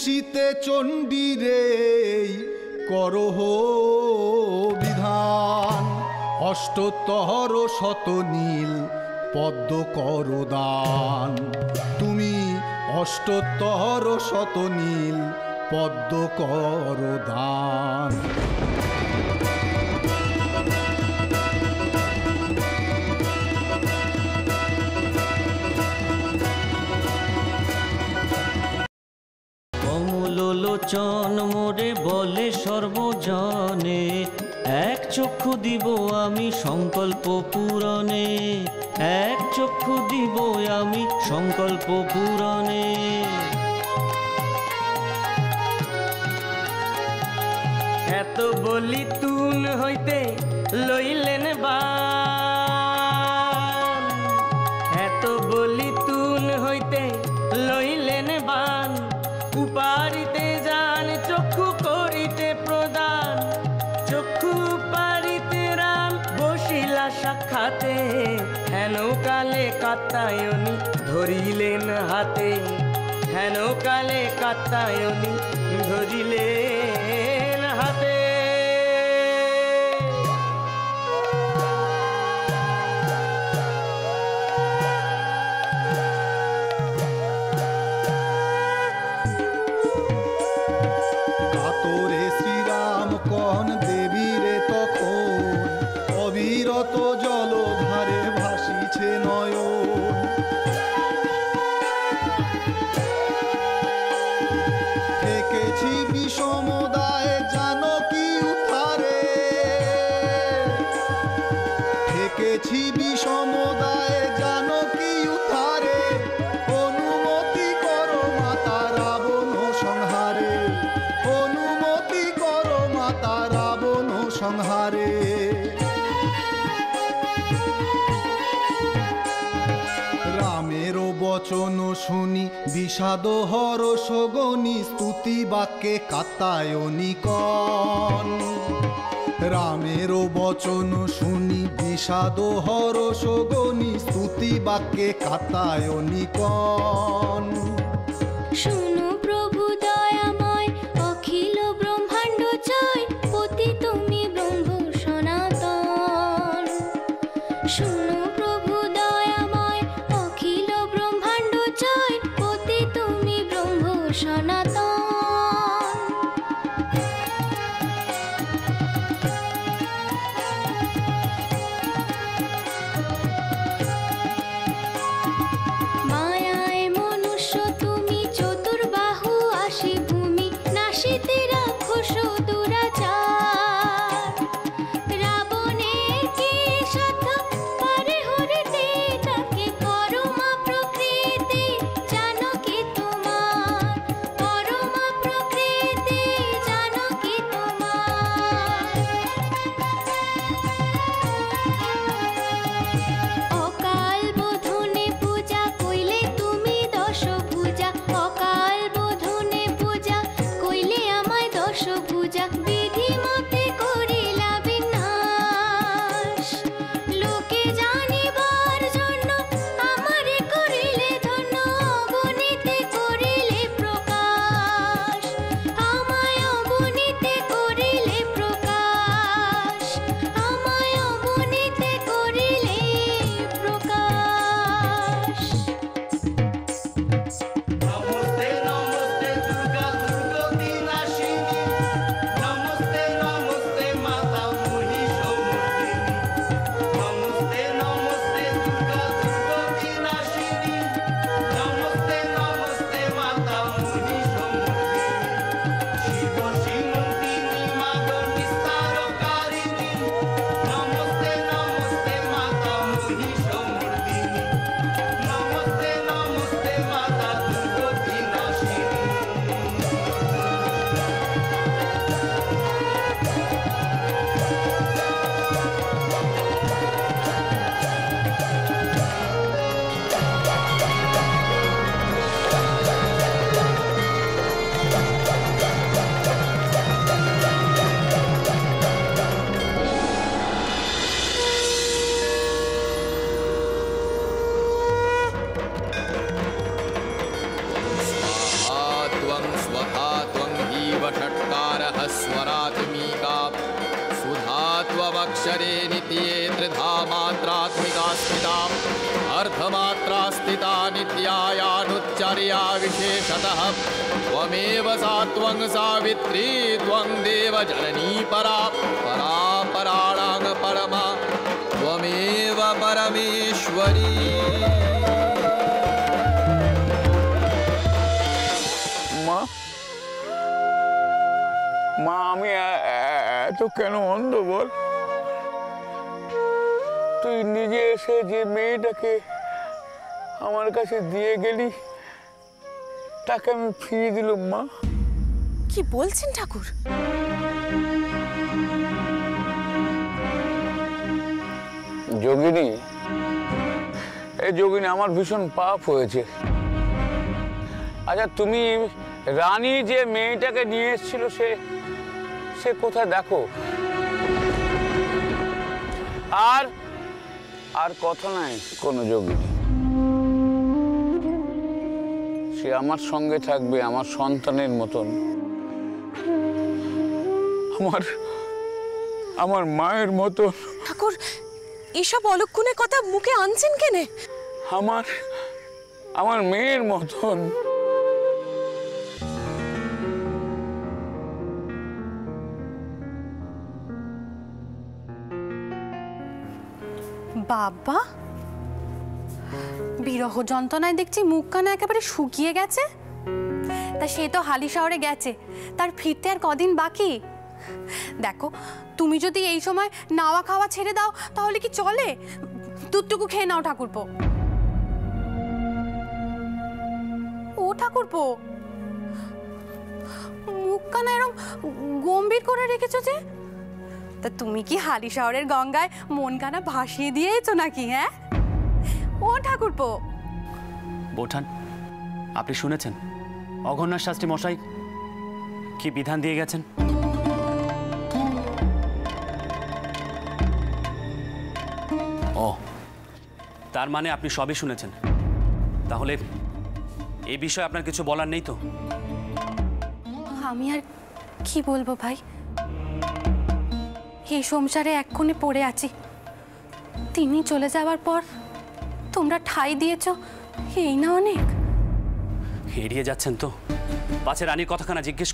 খুশিতে চণ্ডীরে করহ বিধান, অষ্টোত্তর শত নীল পদ্ম কর দান। তুমি অষ্টোত্তর শত নীল পদ্ম কর দান। কমলোচন মোরে বলে সর্বজনে, এক চক্ষু দিব আমি সংকল্প পূরণে, এক চক্ষু দিব আমি সংকল্প পূরণে। এত বলি তুল হইতে লইলেন বান, এত বলি তুল হইতে লইলেন বান। উপারিতে যান চক্ষু করিতে প্রদান, চক্ষু পারিতে রাম বসিলা সাক্ষাতে। হেন কালে কাত্যায়নী ধরিলেন হাতে, হেন কালে কাত্যায়নী ধরিলেন হাতে। কাতরে শ্রীরাম কন দেবীরে তখন, অবিরত জলধারে ভাসিছে নয়ন। থেকেছি বিষমদায় জানকী উদ্ধারে, থেকেছি বিষমদায় জানকী উদ্ধারে। অনুমতি করো মাতা রাবণ সংহারে, অনুমতি করো মাতা রাবণ সংহারে। রামের বচন শুনি বিষাদ হরষ গনি, স্তুতি বাক্যে কাত্যায়নী কন। রামের বচন শুনি বিষাদ হরষ গনি, স্তুতি বাক্যে কাত্যায়নী কন। শুনো প্রভু দয়াময় অখিল ব্রহ্মাণ্ড জয়, পতি তুমি ব্রহ্ম সনাতন। শুনো প্রভু দয়াময় অখিল ব্রহ্মাণ্ড জয়, পতি তুমি ব্রহ্ম সনাতন। মায়ায় মনুষ্য তুমি চতুর্বাহু अर्धमात्रा स्थिता नित्यायानुच्चर्या विशेषतः त्वमेव सा त्वं सावित्री त्वं देवजननी परा परा पराणां परमा त्वमेव परमेश्वरी। মা মা আমি এত কেন অন্ধ বল? তুই নিজে এসে যে মেয়েটাকে আমার কাছে দিয়ে গেলি তাকে আমি ফিরিয়ে দিলাম মা। কি বলছেন ঠাকুর? যোগিনী, এই যোগিনী আমার ভীষণ পাপ হয়েছে। আচ্ছা তুমি রানী যে মেয়েটাকে নিয়ে এসেছিল সে কোথায় দেখো। আর আর কথা নাই কোনো যোগিনী, সে আমার সঙ্গে থাকবে আমার সন্তানের মতন, আমার মায়ের মতন। ঠাকুর এসব অলক্ষণের কথা মুখে আনছেন কেনে? আমার মেয়ের মতন। বাবা, বিরহ যন্ত্রণায় দেখছি মুখখানা একেবারে শুকিয়ে গেছে। তা সে তো হালি শহরে গেছে, তার ফিরতে আর কদিন বাকি। দেখো তুমি যদি এই সময় নাওয়া খাওয়া ছেড়ে দাও তাহলে কি চলে? দুধটুকু খেয়ে নাও ঠাকুরপো। ও ঠাকুরপো, মুখখানা এরকম গম্ভীর করে রেখেছো যে? তা তুমি কি হালি শহরের গঙ্গায় মনখানা ভাসিয়ে দিয়েছো নাকি? হ্যাঁ ও ঠাকুরপো। বৌঠান, আপনি শুনেছেন অঘন্যার শাস্ত্রী মশাই কি বিধান দিয়ে গেছেন? ও, তার মানে আপনি সবই শুনেছেন। তাহলে এই বিষয়ে আপনার কিছু বলার নেই তো? আমি আর কি বলবো ভাই, এই সংসারে এক কোণে পড়ে আছি। তিনি চলে যাওয়ার পর তোমরা ঠাঁই দিয়েছ, এই না অনেক। এড়িয়ে যাচ্ছেন তো? পাছে রানীর কথাখানা জিজ্ঞেস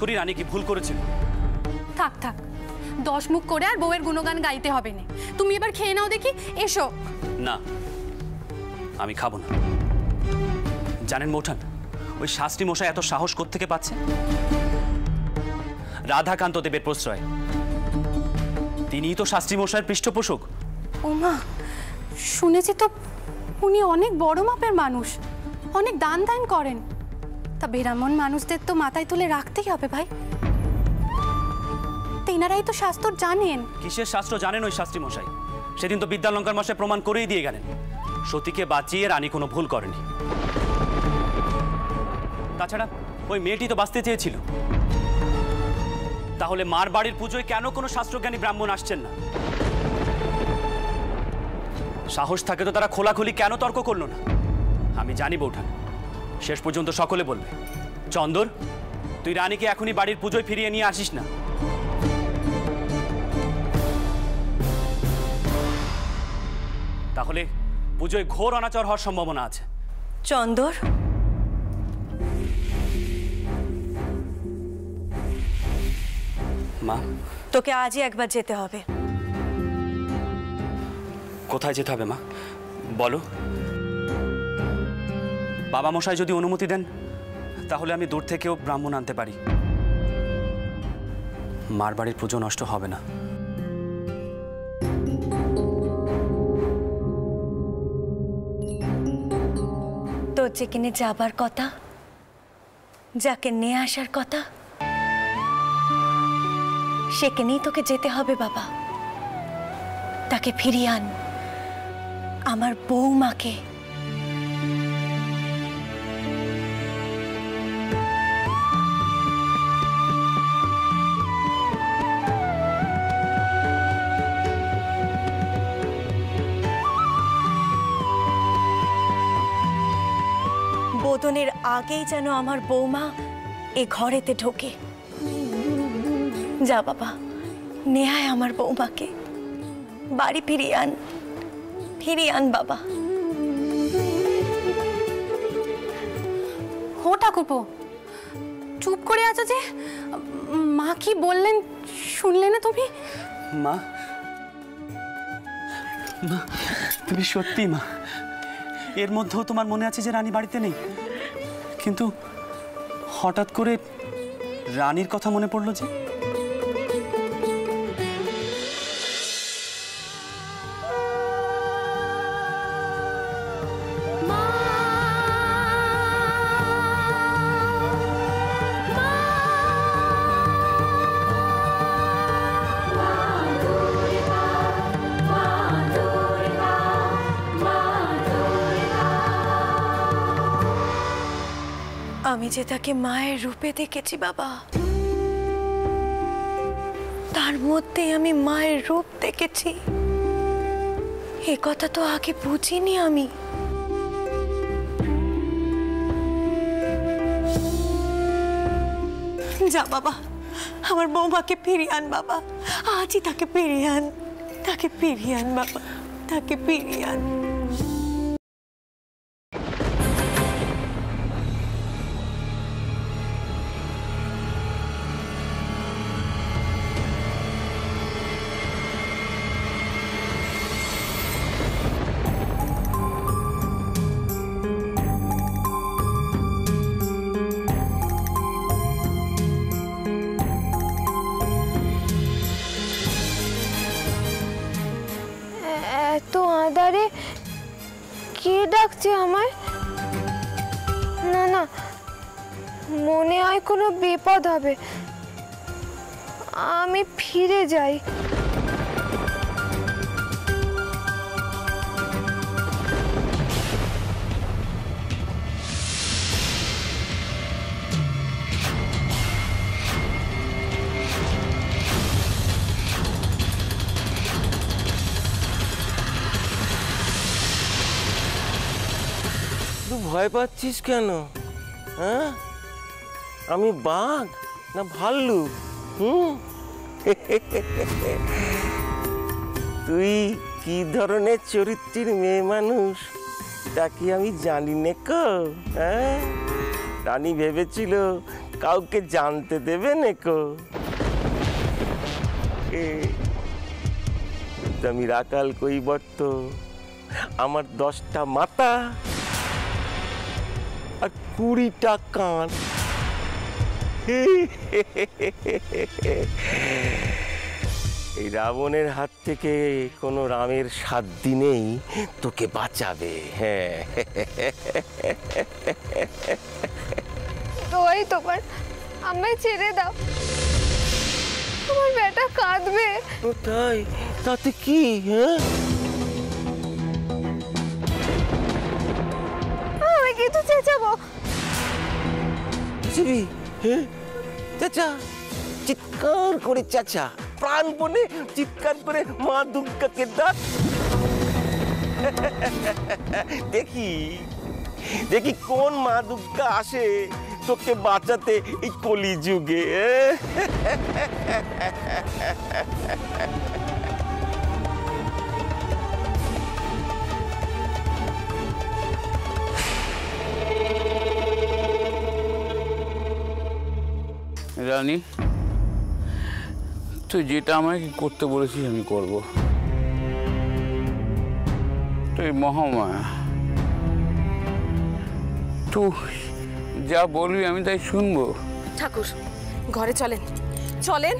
করি রানী কি ভুল করেছিল? থাক থাক, 10 মুখ করে আর বউয়ের গুণগান গাইতে হবে না। তুমি এবার খেয়ে নাও দেখি, এসো। না, আমি খাবো না। জানেন বৌঠান, ওই শাস্ত্রী মশাই এত সাহস কোত্থেকে পাচ্ছে? রাধাকান্ত দেবের প্রশ্রয়। তিনিই তো শাস্ত্রী মশাইয়ের পৃষ্ঠপোষক। ওমা, শুনেছি তো উনি অনেক বড় মাপের মানুষ, অনেক দান দান করেন। তা বেরামন মানুষদের তো মাথায় তুলে রাখতেই হবে ভাই। তেনারাই তো শাস্ত্র জানেন। কিসের শাস্ত্র জানেন ওই শাস্ত্রী মশাই? সেদিন তো বিদ্যালঙ্কার মশাই প্রমাণ করেই দিয়ে গেলেন সতীকে বাঁচিয়ে রানী কোনো ভুল করেনি। তাছাড়া ওই মেয়েটি তো বাঁচতে চেয়েছিল। তাহলে মার বাড়ির পুজোয় কেন কোনো শাস্ত্রজ্ঞানী ব্রাহ্মণ আসছেন না? সাহস থাকে তো তারা খোলাখুলি কেন তর্ক করলো না? আমি জানি বৌঠান, শেষ পর্যন্ত সকলে বলবে, চন্দর তুই রানীকে এখনই বাড়ির পুজোয় ফিরিয়ে নিয়ে আসিস না। তাহলে পুজোয় ঘোর অনাচার হওয়ার সম্ভাবনা আছে। চন্দর, মা, তোকে আজই একবার যেতে হবে। কোথায় যেতে হবে মা বলো? বাবা মশাই যদি অনুমতি দেন তাহলে আমি দূর থেকেও ব্রাহ্মণ আনতে পারি। মার বাড়ির পুজো নষ্ট হবে না। তোর যেখানে যাবার কথা, যাকে নিয়ে আসার কথা, সেখানেই তোকে যেতে হবে বাবা। তাকে ফিরিয়ে আন, আমার বৌমাকে। বোধনের আগেই যেন আমার বৌমা এ ঘরেতে ঢোকে। যা বাবা, নেহায় আমার বৌমাকে বাড়ি ফিরিয়ে আন। ফিরিয়ে আন বাবা। হো ঠাকুরপো, চুপ করে আছো যে? মা কি বললেন শুনলে না তুমি? মা, মা তুমি সত্যি মা? এর মধ্যেও তোমার মনে আছে যে রানী বাড়িতে নেই? কিন্তু হঠাৎ করে রানীর কথা মনে পড়লো যে? আমি যে তাকে মায়ের রূপে দেখেছি বাবা, তার মধ্যে আমি মায়ের রূপ দেখেছি। এ কথা তো আগে বুঝিনি আমি। যা বাবা, আমার বৌমাকে ফিরিয়ে আন বাবা, আজই তাকে ফিরিয়ে আন, তাকে ফিরিয়ে আন বাবা, তাকে ফিরিয়ে আন। এত আঁধারে কে ডাকছে আমায়? না না, মনে হয় কোনো বিপদ হবে। আমি ফিরে যাই। তুই ভয় পাচ্ছিস কেন? হ্যাঁ, আমি বাঘ না ভাল্লুক? তুই কি ধরনের চরিত্রের মেয়ে মানুষ তা কি আমি জানি না কো? হ্যাঁ, রানী ভেবেছিল কাউকে জানতে দেবে না কো। আমি রাকাল কৈবর্ত, আমার 10টা মাথা আর 20টা কান। এই রাবণের হাত থেকে কোনো রামের 7 দিনেই তোকে বাঁচাবে। হ্যাঁ, ওই তোমার, আমায় ছেড়ে দাও, আমার বেটা কাঁদবে। তাই? তাতে কি? হ্যাঁ, আমি কিন্তু চেঁচাবো। হ্যাঁ, চাচা, চিৎকার করে চাচা, প্রাণপণে চিৎকার করে মা দুর্গাকে ডাক। দেখি দেখি কোন মা দুর্গা আসে তোকে বাঁচাতে এই কলিযুগে। রানী, তুই যেটা আমাকে করতে বলেছিস আমি করব। তুই মহামায়া, তুই যা বলবি আমি তাই শুনবো। ঠাকুর, ঘরে চলেন, চলেন।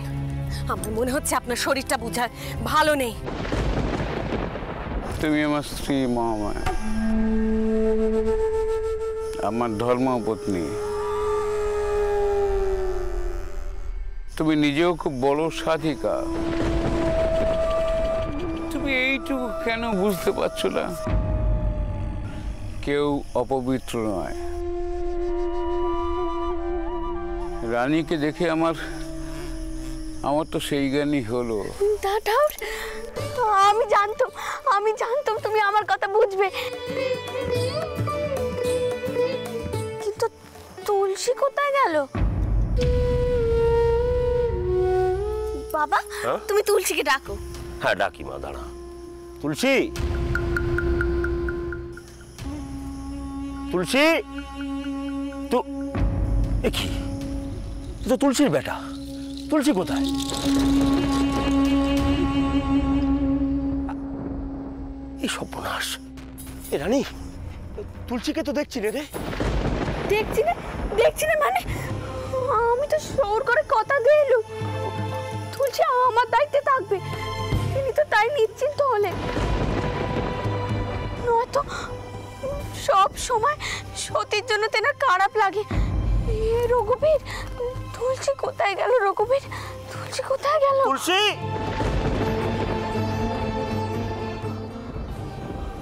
আমার মনে হচ্ছে আপনার শরীরটা বোঝায় ভালো নেই। তুমি আমার স্ত্রী মহামায়া, আমার ধর্মপত্নী। তুমি নিজেও খুব বড় সাধিকা। তুমি এইটুকু কেন বুঝতে পারছো না? কেউ অপবিত্র নয়। রানীকে দেখে আমার তো সেই জ্ঞানই হলো। ঠাকুর, আমি জানতাম তুমি আমার কথা বুঝবে, কিন্তু তুলসী কোথায় গেল? বাবা, তুমি তুলসীকে ডাকো। হ্যাঁ, ডাকি মা, দাঁড়া। তুলসী, তুলসী, তো কি তো তুলসীর বেটা, তুলসী কোথায়? এই সর্বনাশ! এ রানী, তুলসীকে তো দেখছি রে। দেখছি না মানে আমি তো সৌর করে কথা দিলু তুলসী আমার দায়িত্বে থাকবে, তিনি তো তাই নিশ্চিন্ত হলে। নয়তো সব সময় সতীর জন্য তেনার খারাপ লাগে। রঘুবীর, তুলসী কোথায় গেল? রঘুবীর, তুলসী কোথায় গেল? তুলসী,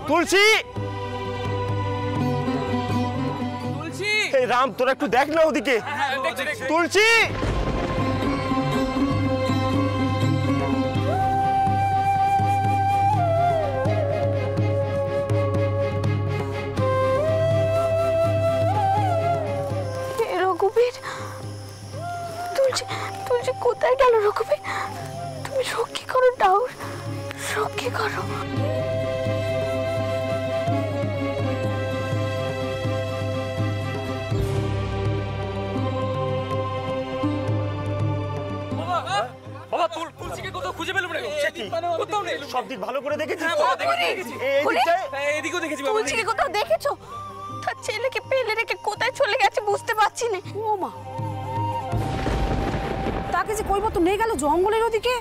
তুলসী, তুলসী! এই রাম, তোরা একটু দেখ না ওদিকে। তুলসী, রঘুবীর, তুলসী, তুলসী কোথায় গেল? রঘুবীর, তুমি রক্ষী করো ডাউর, রক্ষী করো। বাবা, তুলসীকে কোথাও খুঁজে পেলাম না। কোথাও নেই। সব দিক ভালো করে দেখেছিস? এদিকেও দেখেছি। তুলসীকে কোথাও দেখেছো? তার ছেলেকে পেলে রেখে কোথায় চলে গেছে বুঝতে পারছি না। ও মা, তাকে যে কই মতো নিয়ে গেল জঙ্গলের ওদিকে।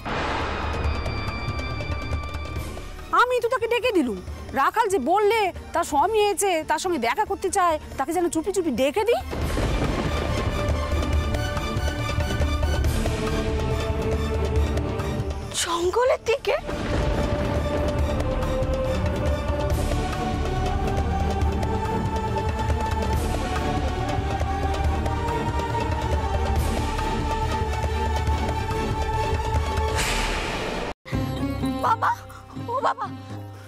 আমি তো তাকে ডেকে দিলুম, রাখাল যে বললে তার স্বামী এসেছে, তার সঙ্গে দেখা করতে চায়, তাকে যেন চুপি চুপি ডেকে দিই। জঙ্গলের দিকে? বাবা, ও বাবা,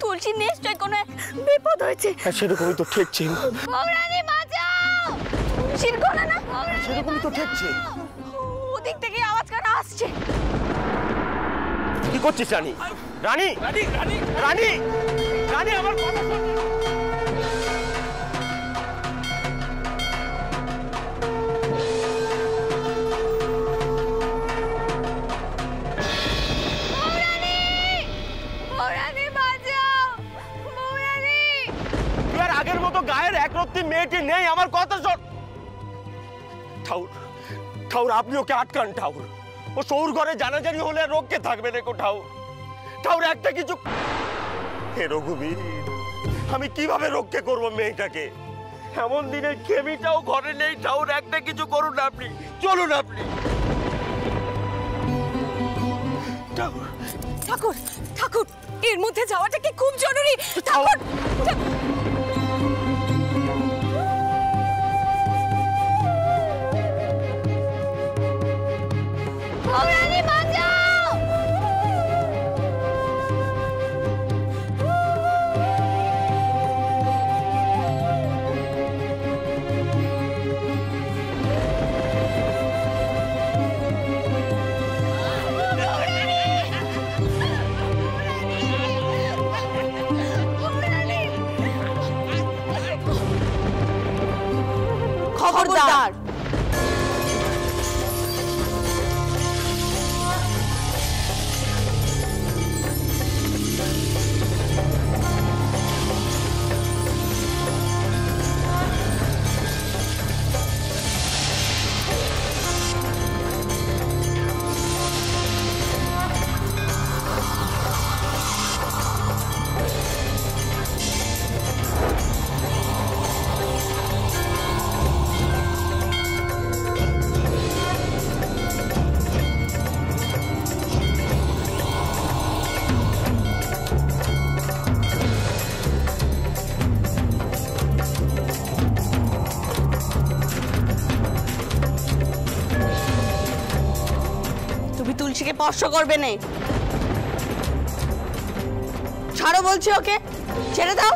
তুলসী নিশ্চয় কোনো বিপদ হয়েছে। সেরকমই তো ঠেকছে। রানী বাঁচাও! তুলসীর গলা না? সেরকমই তো ঠেকছে। ওদিক থেকে আওয়াজ কানা আসছে। কি করছিস রানী? রানী, রানী, রানী, রানী, রানী, আমার কথা শোন। আগের মতো গায়ের একরত্তি মেয়েটি নেই, আমার কথা শোন। ঠাউর, ঠাউর, আপনি ওকে আটকান। ঠাউর, ও সৌর ঘরে জানাজানি হলে রোগকে থাকবে না গো। ঠাউর, ঠাউর, একটা কিছু। হে রঘুবীর, আমি কিভাবে রক্ষে করব মেয়েটাকে? এমন দিনের খেমিটাও ঘরে নেই। ঠাউর, একটা কিছু করুন আপনি, চলুন আপনি। ঠাকুর, ঠাকুর, এর মধ্যে যাওয়াটা কি খুব জরুরি? ঠাকুর, রানী বাঁচাও! খবরদার! তুলসীকে স্পর্শ করবে না। ছাড়ো বলছি ওকে, ছেড়ে দাও।